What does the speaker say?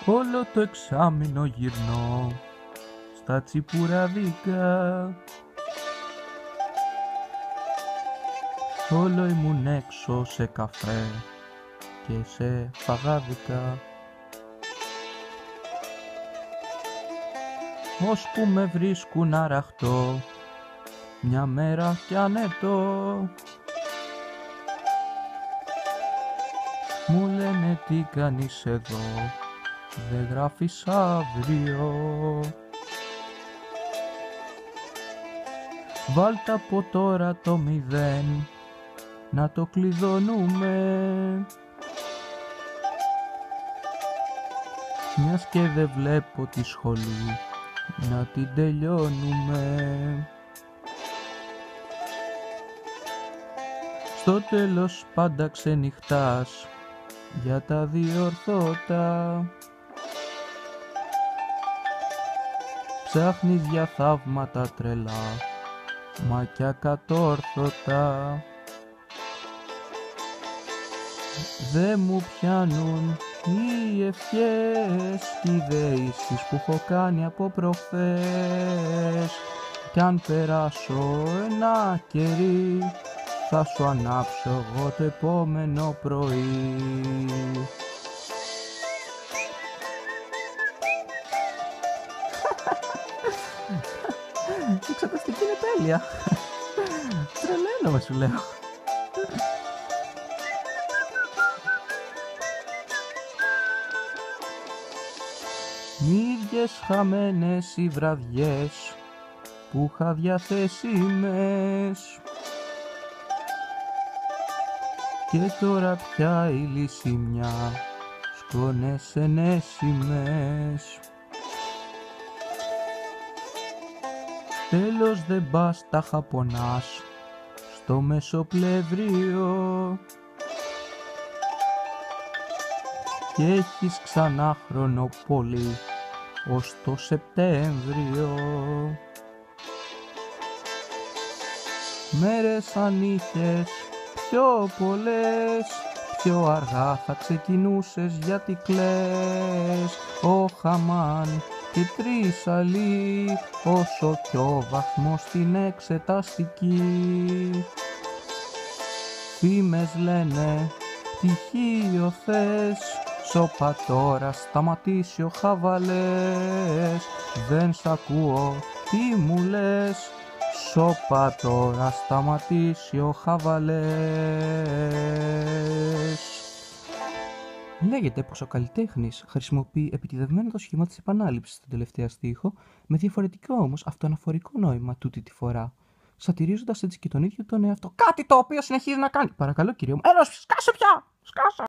Όλο το εξάμηνο γυρνώ στα τσιπουραδικα. Όλο ήμουν έξω σε καφέ και σε φαγάδικα. Ώσπου με βρίσκουν αραχτό μια μέρα κι ανέτο. Μου λένε τι κάνεις εδώ, δεν γράφεις αύριο. Βάλτε από τώρα το 0, να το κλειδώνουμε. Μιας και δεν βλέπω τη σχολή, να την τελειώνουμε. Στο τέλος πάντα ξενυχτάς για τα διορθώτα. Ψάχνεις για θαύματα τρελά, μα κι ακατόρθωτα. Δε μου πιάνουν οι ευχές κι οι δεήσεις που έχω κάνει από προχθές. Κι αν περάσω ένα κερί, θα σου ανάψω εγώ το επόμενο πρωί. Η εξεταστική είναι τέλεια. Τρελαίνομαι σου λέω. Ίδιες χαμένες οι βραδιές που είχα διαθέσιμες. Και τώρα πια η λύση μια σκόνες ενέσιμες. Τέλος δεν πας τα χαπονάς στο μεσοπλευρίο. Και έχεις ξανά χρόνο πολύ ως το Σεπτέμβριο. Μέρες αν είχες πιο πολλές, πιο αργά θα ξεκινούσες γιατί κλαις. Ο Χαμάν και 3 άλλοι, όσο κι ο βαθμός στην εξεταστική. Φήμες λένε πτυχίο θες, σώπα τώρα σταματήσει ο χαβαλές. Δεν σ' ακούω, τι μου λες, σώπα τώρα σταματήσει ο χαβαλές. Λέγεται πως ο καλλιτέχνης χρησιμοποιεί επιτηδευμένα το σχήμα της επανάληψης στην τελευταία στίχο, με διαφορετικό όμως αυτοαναφορικό νόημα τούτη τη φορά, σατυρίζοντας έτσι και τον ίδιο τον εαυτό. Κάτι το οποίο συνεχίζει να κάνει. Παρακαλώ κύριε μου, έλα σκάσε πια, σκάσε.